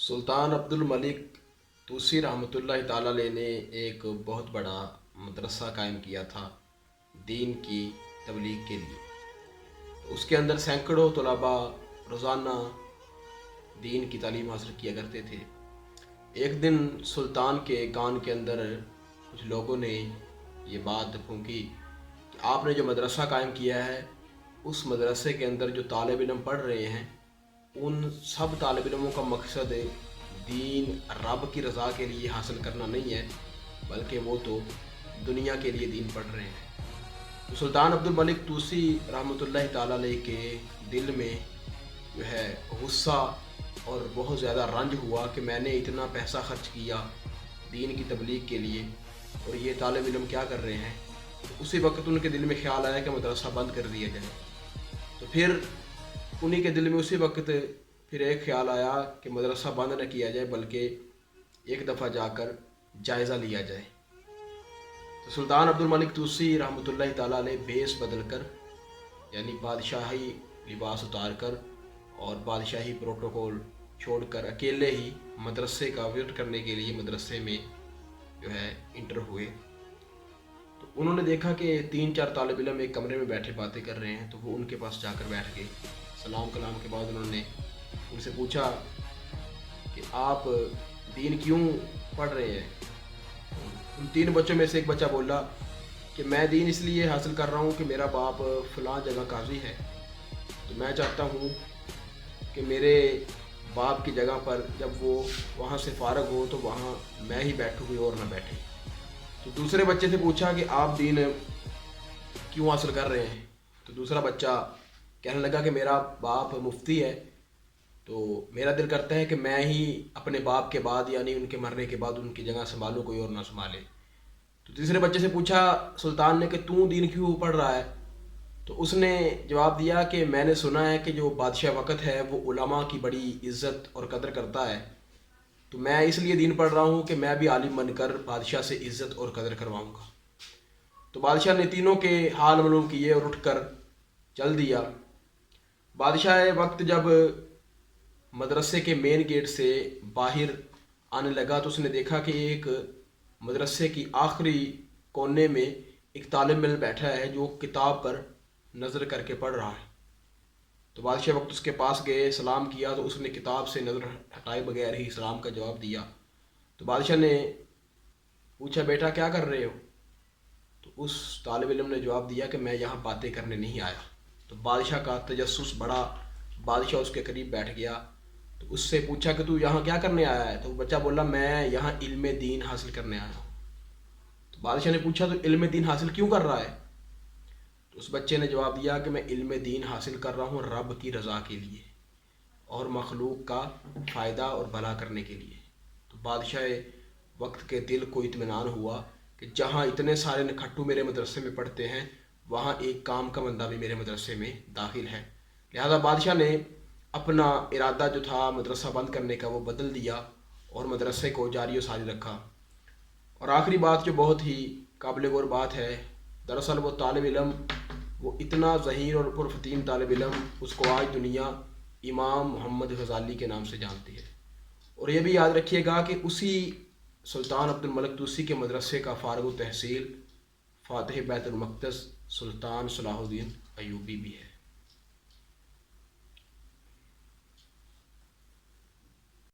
सुल्तान अब्दुल मलिक तूसी रहमतुल्लाह ताला अलैह ने एक बहुत बड़ा मदरसा कायम किया था दीन की तबलीग के लिए। उसके अंदर सैकड़ों तलबा रोज़ाना दीन की तालीम हासिल किया करते थे। एक दिन सुल्तान के कान के अंदर कुछ लोगों ने ये बात फूंकी कि आपने जो मदरसा कायम किया है उस मदरसे के अंदर जो तालिब इल्म पढ़ रहे हैं उन सब तालिब इल्मों का मकसद दीन रब की रज़ा के लिए हासिल करना नहीं है, बल्कि वो तो दुनिया के लिए दीन पढ़ रहे हैं। तो सुल्तान अब्दुल मलिक तूसी रहमतुल्लाह ताला अलैह के दिल में जो है गुस्सा और बहुत ज़्यादा रंज हुआ कि मैंने इतना पैसा खर्च किया दीन की तबलीग के लिए और ये तालिब इल्म क्या कर रहे हैं। तो उसी वक्त उनके दिल में ख्याल आया कि मदरसा बंद कर दिया जाए। तो फिर उन्हीं के दिल में उसी वक्त फिर एक ख्याल आया कि मदरसा बंद न किया जाए, बल्कि एक दफ़ा जाकर जायज़ा लिया जाए। तो सुल्तान अब्दुल मलिक तूसी रहमतुल्लाह ताला अलैह भेस बदल कर, यानी बादशाही लिबास उतार कर और बादशाही प्रोटोकॉल छोड़कर अकेले ही मदरसे का विजिट करने के लिए मदरसे में जो है इंटर हुए। तो उन्होंने देखा कि 3-4 तालिब इल्म एक कमरे में बैठे बातें कर रहे हैं, तो वो उनके पास जाकर बैठ गए। सलाम कलाम के बाद उन्होंने उनसे पूछा कि आप दीन क्यों पढ़ रहे हैं। उन 3 बच्चों में से एक बच्चा बोला कि मैं दीन इसलिए हासिल कर रहा हूँ कि मेरा बाप फ़लाँ जगह काजी है, तो मैं चाहता हूँ कि मेरे बाप की जगह पर जब वो वहाँ से फ़ारग हो तो वहाँ मैं ही बैठूँ, कोई और ना बैठे। तो दूसरे बच्चे से पूछा कि आप दीन क्यों हासिल कर रहे हैं। तो दूसरा बच्चा कहने लगा कि मेरा बाप मुफ्ती है, तो मेरा दिल करता है कि मैं ही अपने बाप के बाद यानी उनके मरने के बाद उनकी जगह संभालूँ, कोई और ना संभाले। तो तीसरे बच्चे से पूछा सुल्तान ने कि तू दीन क्यों पढ़ रहा है। तो उसने जवाब दिया कि मैंने सुना है कि जो बादशाह वक़्त है वो उलमा की बड़ी इज़्ज़त और कदर करता है, तो मैं इसलिए दीन पढ़ रहा हूँ कि मैं भी आलिम बनकर बादशाह से इज़्ज़त और कदर करवाऊँगा। तो बादशाह ने तीनों के हाल मालूम किए और उठकर चल दिया। बादशाह वक्त जब मदरसे के मेन गेट से बाहर आने लगा तो उसने देखा कि एक मदरसे की आखिरी कोने में एक तालिब इल्म बैठा है जो किताब पर नज़र करके पढ़ रहा है। तो बादशाह वक्त उसके पास गए, सलाम किया, तो उसने किताब से नज़र हटाए बगैर ही सलाम का जवाब दिया। तो बादशाह ने पूछा बेटा क्या कर रहे हो। तो उस तालिब इल्म ने जवाब दिया कि मैं यहाँ बातें करने नहीं आया। तो बादशाह का तजस्सुस बढ़ा, बादशाह उसके करीब बैठ गया। तो उससे पूछा कि तू यहाँ क्या करने आया है। तो बच्चा बोला मैं यहाँ इल्म दीन हासिल करने आया हूँ। तो बादशाह ने पूछा तो इल्म दीन हासिल क्यों कर रहा है। तो उस बच्चे ने जवाब दिया कि मैं इल्म दीन हासिल कर रहा हूँ रब की रज़ा के लिए और मखलूक का फ़ायदा और भला करने के लिए। तो बादशाह वक्त के दिल को इत्मीनान हुआ कि जहाँ इतने सारे नखट्टू मेरे मदरसे में पढ़ते हैं वहाँ एक काम का बंदा भी मेरे मदरसे में दाखिल है। लिहाजा बादशाह ने अपना इरादा जो था मदरसा बंद करने का वो बदल दिया और मदरसे को जारी और सारी रखा। और आखिरी बात जो बहुत ही काबिल गौर बात है, दरअसल वो तालिब इल्म वो इतना ज़हीर और पुरफ़तीन तालिब इल्म उसको आज दुनिया इमाम मोहम्मद गज़ाली के नाम से जानती है। और ये भी याद रखिएगा कि उसी सुल्तान अब्दुल मलिक तूसी के मदरसे का फ़ारिग तहसील फ़ातिह बैतुल मक़दस सुल्तान सलाहुद्दीन अय्यूबी भी है।